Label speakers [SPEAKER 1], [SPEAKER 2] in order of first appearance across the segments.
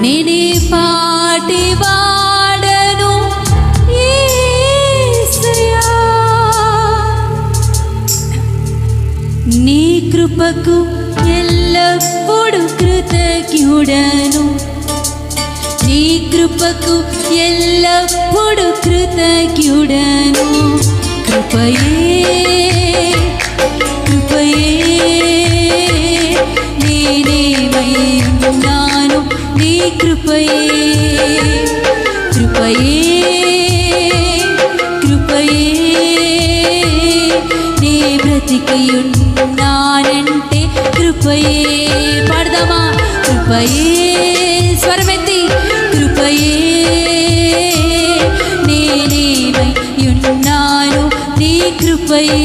[SPEAKER 1] నేనే పాటి వాడను యేసయ్యా, నీ కృపకు ఎల్లప్పుడూ కృతజ్ఞుడను, నీ కృపకు ఎల్లప్పుడూ కృతజ్ఞుడను. కృపయే కృపయే నేనేమై ఉన్నాను, నీ కృపయే కృపయే కృపయే నీ బ్రతికి ఉన్నానంటే కృపయే. పాడదామా? కృపయే, స్వరమెత్తి, కృపయే నేనేమై ఉన్నాను, నీ కృపయే.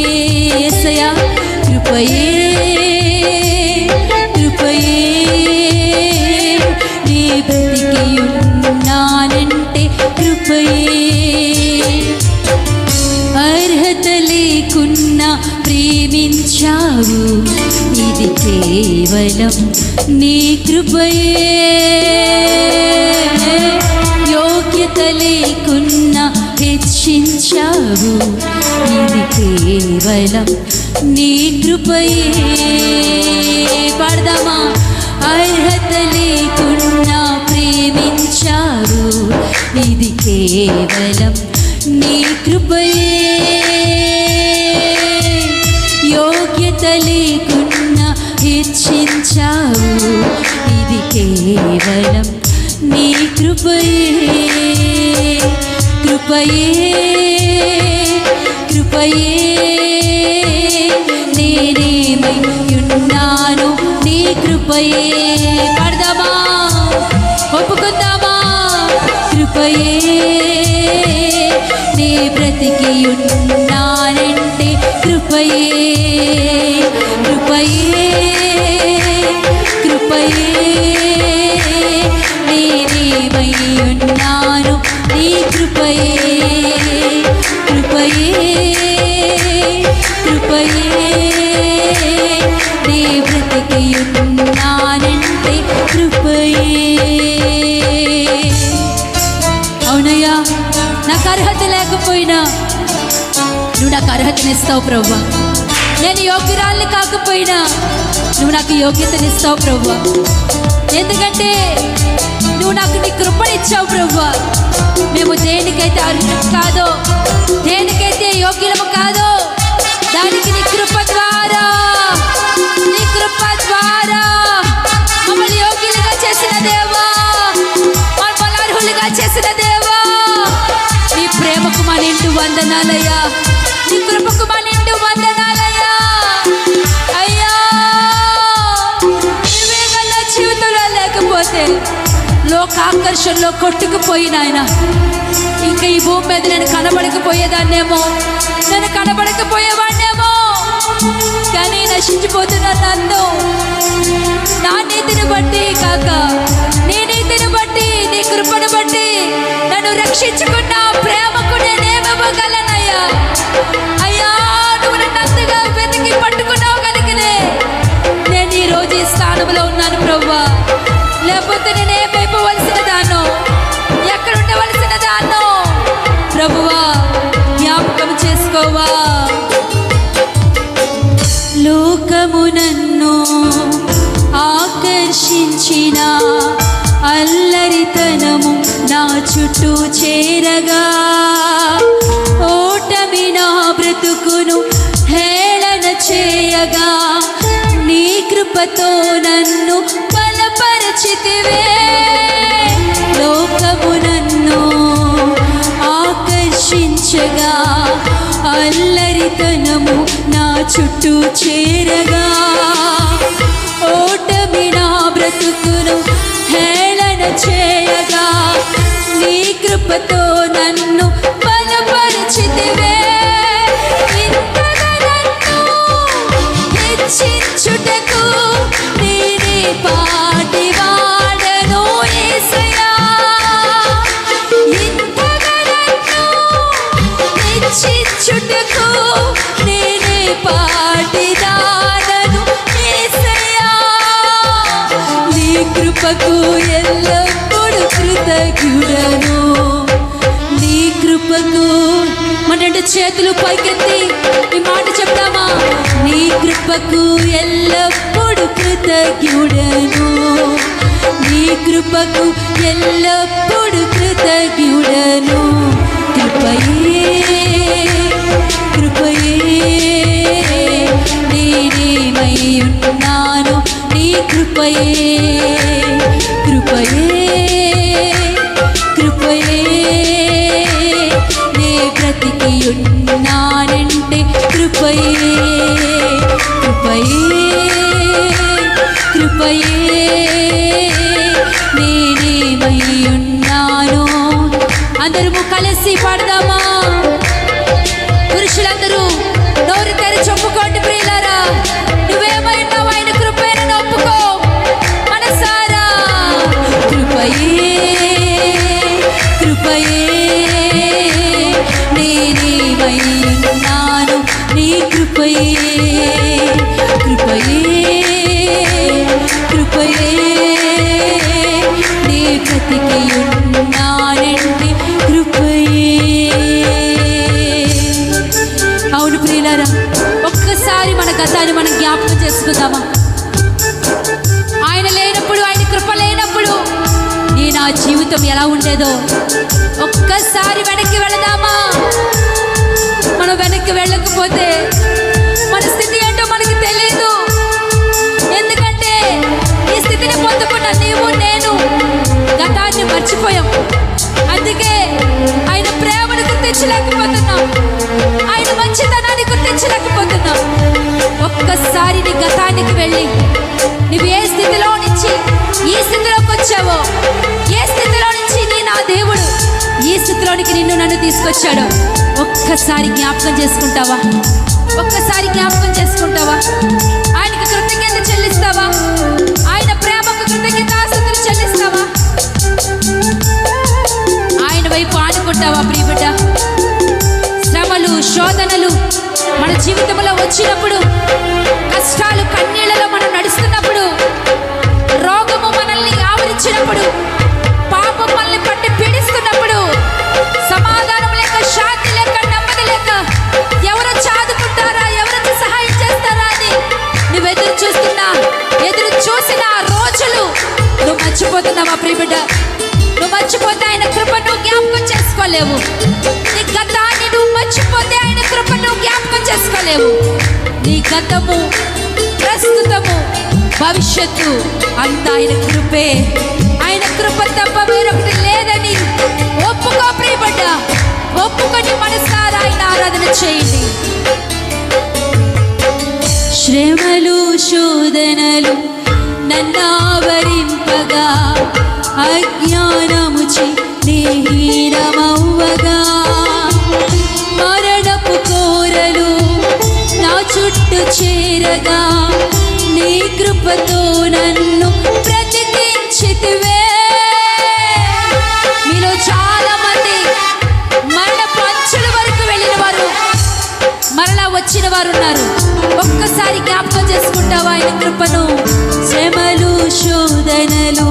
[SPEAKER 1] యేసయ్యా కృపయే కృపయే నీ బ్రతికి ఉన్నానంటే కృపయే. అర్హత లేకున్నా ప్రేమించావు, ఇది కేవలం నీ కృపయే. యోగ్యత లేకున్నా హెచ్చించావు, ఇది కేవలం నీ కృపయే. పాడదామా? అర్హత లేకున్నా ప్రేమించావు, ఇది కేవలం నీ కృపయే. యోగ్యత లేకున్నా హెచ్చించావు, ఇది కేవలం నీ కృపయే. కృపయే కృపయే నేనేమై ఉన్నాను, నీ కృపయే. పాడదామా? ఒప్పుకుందామా? కృపయే నీ బ్రతికి ఉన్నానంటే కృపయే కృపయే కృపయే నేనేమై ఉన్నాను, నీ కృపయే కృపయే కృపయే నీ బ్రతికి ఉన్నానంటే కృపయే. అవునయ్యా, నాకు అర్హత లేకపోయినా నువ్వు నాకు అర్హతనిస్తావు ప్రభువా. నేను యోగ్యురాల్ని కాకపోయినా నువ్వు నాకు యోగ్యతనిస్తావు ప్రభువా. ఎందుకంటే నువ్వు నాకు నీ కృపనిచ్చావు ప్రభువా. మేము దేనికైతే అర్హులం కాదో, దేనికైతే యోగ్యులము కాదో, దానికి నీ కృప ద్వారా మమ్మల్ని యోగ్యులుగా చేసిన దేవా, మమ్మల్ని అర్హులుగా చేసిన దేవా, నీ ప్రేమకు మా నిండు వందనాలయ్యా, నీ కృపకు మా నిండు వందనాలయ్యా. అయ్యా, నీవే నా జీవితంలో లేకపోతే లోకాకర్షణలో కొట్టుకుపోయిన ఆయన ఇంకా ఈ భూమి మీద నేను కనబడకపోయేదాన్నేమో, నేను కనబడకపోయేవాడినేమో. కానీ నశించిపోతున్నా నన్ను నా నీతిని బట్టి కాక, నీ నీతిని బట్టి, నీ కృపను బట్టి నన్ను రక్షించుకున్న ప్రేమకు నేనేమివ్వగలనయ్యా. అయ్యా, నువ్వు నన్ను అంతగా వెతికి పట్టుకున్నావు కనుకనే నేను ఈరోజు ఈ స్థానంలో ఉన్నాను ప్రభువా. లేకపోతే నేనేమైపోవలసిన దాన్నో, ఎక్కడ ఉండవలసిన దాన్నో ప్రభువా, జ్ఞాపకం చేసుకోవా. లోకము నన్ను ఆకర్షించిన అల్లరితనము నా చుట్టూ చేరగా, ఓటమి నా బ్రతుకును హేళన చేయగా, నీ కృపతో నన్ను బలపరచితివే. లోకము నన్ను ఆకర్షించగా, అల్లరితనము నా చుట్టూ చేరగా, ఓటమి నా బ్రతుకును హేళన చేయగా, నీ కృపతో నన్ను బలపరచితివే. ఇంతగా నన్ను హెచ్చించుటకు నేనే పాటి వాడను యేసయ్యా. ఇంతగా నన్ను హెచ్చించుటకు నేనే పాటిదానను యేసయ్యా. నీ కృపకు ఎల్లప్పుడూ కృతజ్ఞుడను. నీ కృపకు మన రెండు చేతులు పైకెత్తి ఈ మాట చెప్తామా? నీ కృపకు ఎల్లప్పుడు కృతజ్ఞుడను. నీ కృపకు ఎల్లప్పుడు కృతజ్ఞుడను. కృపయే కృపయే నేనేమై ఉన్నాను నీ కృపయే. కృపయే కృపయే నే బ్రతికి ఉన్నానంటే కృపయే. కృపయే కృపయే నేనేమై ఉన్నాను. అందరము కలిసి పాడదామా? పురుషులందరూ నోరు తెరిచి ఒప్పుకోండి ప్రియులారా. నువ్వేమై ఉన్నావు ఆయన కృపేనని ఒప్పుకో మనసారా. కృపయే కృపయే నేనేమై ఉన్నాను నీ కృపయే. కృపయే కృపయే నీ బ్రతికి ఉన్నానంటే కృపయే. అవును ప్రియులారా, ఒక్కసారి మన గతాన్ని మనం జ్ఞాపకం చేసుకుందామా? ఆయన లేనప్పుడు, ఆయన కృప లేనప్పుడు నా జీవితం ఎలా ఉండేదో ఒక్కసారి వెనక్కి వెళదామా? మనం వెనక్కి వెళ్ళకపోతే మన స్థితి ఏంటో మనకి తెలియదు. ఎందుకంటే ఈ స్థితిని పొందుకున్న నీవు నేను గతాన్ని మర్చిపోయాం. అందుకే ఆయన ప్రేమను గుర్తించలేకపోతున్నాం, ఆయన మంచితనాన్ని గుర్తించలేకపోతున్నాం. ఒక్కసారి నీ గతానికి వెళ్ళి నువ్వు ఏ స్థితిలో నుంచి ఈ స్థితిలోకి వచ్చావో, ఏ స్థితిలో నుంచి నా దేవుడు ఈ స్థితిలోనికి నిన్ను నన్ను తీసుకొచ్చాడో ఒక్కసారి జ్ఞాపకం చేసుకుంటావా? ఒక్కసారి జ్ఞాపకం చేసుకుంటావా? ఆయనకి కృతజ్ఞత చెల్లిస్తావా? ఆయన ప్రేమకు కృతజ్ఞతాస్తుతులు చెల్లిస్తావా? ఆయన వైపు ఆనుకుంటావా? ప్రియబిడ్డ, శ్రమలు శోధనలు మన జీవితంలో వచ్చినప్పుడు, కష్టాలు కన్నీళ్లలో మనం నడుస్తున్నప్పుడు, రోగము మనల్ని ఆవరించినప్పుడు, పాపం మనల్ని పట్టి పీడిస్తున్నప్పుడు, సమాధానం లేక, శాంతి లేక, నెమ్మది లేక, ఎవరు ఆదుకుంటారా, ఎవరు సహాయం చేస్తారా అని నువ్వు ఎదురు చూసిన రోజులు నువ్వు మర్చిపోతున్నావా? ప్రియబిడ్డ, నువ్వు మర్చిపోతే ఆయన కృపను జ్ఞాపకం చేసుకోలేవు. నీ గతాన్ని నువ్వు మర్చిపోతే ఆయన కృపను జ్ఞాపకం చేసుకోలేవు. నీ గతము, ప్రస్తుతము, భవిష్యత్తు అంతా ఆయన కృపే. ఆయన కృప తప్ప వేరొకటి లేదని ఒప్పుకో ప్రియబడ్డ. ఒప్పుకొని మనసారా ఆయన ఆరాధన చేయండి. శ్రమలు శోధనలు నన్నావరింపగా, అజ్ఞానముచి నీహీనమవ్వగా, మరణపు కోరలు నా చుట్టూ చేరగా, నీ కృపతో నన్ను బ్రతికించితివే. మీలో చాలా మంది మరణపు అంచుల వరకు వెళ్ళిన వారు, మరలా వచ్చిన వారు ఉన్నారు. ఒక్కసారి జ్ఞాపకం చేసుకుంటావా ఆయన కృపను? శ్రమలు శోధనలు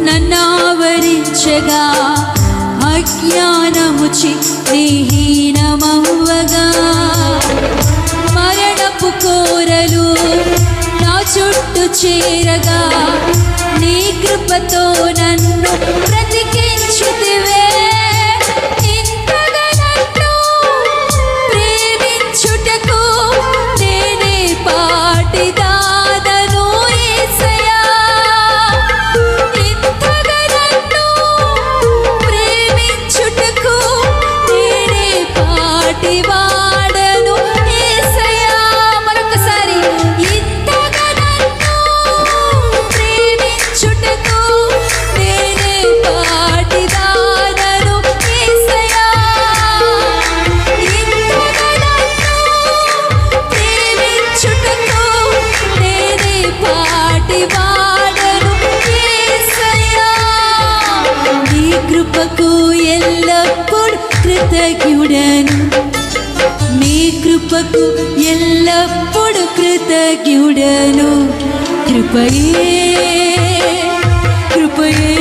[SPEAKER 1] నన్నావరించగా, అజ్ఞానముచి నీహీనమవ్వగా, మరణపు కోరలు నా చుట్టూ చేరగా, నీ కృపతో నన్ను బ్రతికించితివే. ఇంతగా నన్ను ప్రేమించుటకు నేనే పాటిదానను యేసయ్యా. ఇంతగా నన్ను ప్రేమించుటకు నేనే పాటివాడను యేసయ్యా. మరొకసారి, ఇంతగా నన్ను ప్రేమించుటకు నేనే పాటిదానను యేసయ్యా. ఇంతగా నన్ను ప్రేమించుటకు నేనే పాటివాడను యేసయ్యా. నీ కృపకు ఎల్లప్పుడు కృతజ్ఞుడను. నీ కృపకు ఎల్లప్పుడు కృతజ్ఞుడను. కృపయే కృపయే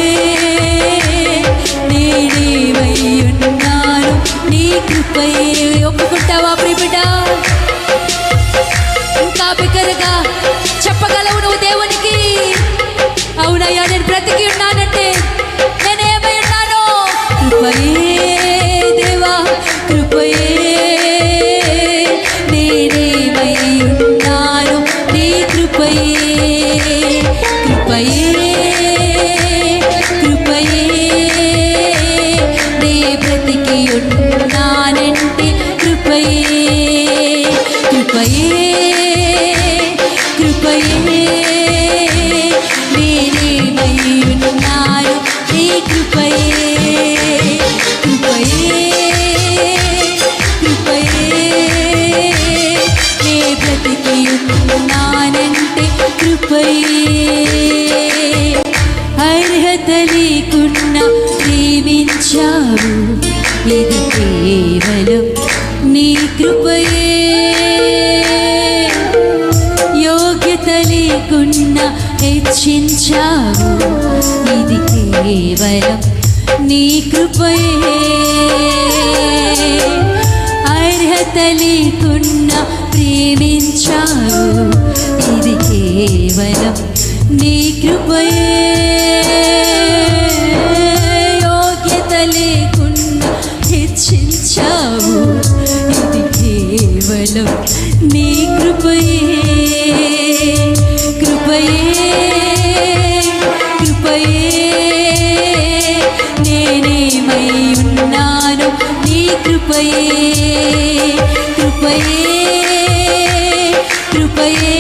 [SPEAKER 1] కృపయే కృపయే కృపయే నే బ్రతికి ఉన్నానంటే కృపయే అర్హత లేకున్నా ప్రేమించావు ఇది కేవలం నీ కృపయే యోగ్యత లేకున్నా హెచ్చించావు ఇది కేవలం నీ కృపయే అర్హత లేకున్నా ప్రేమించావు ఇది కేవలం నీ కృపయే యోగ్యత లేకున్నా హెచ్చించావు ఇది కేవలం నీ కృపయే కృపయే కృపయే నేనేమై ఉన్నాను నీ కృపయే కృపయే కృపయే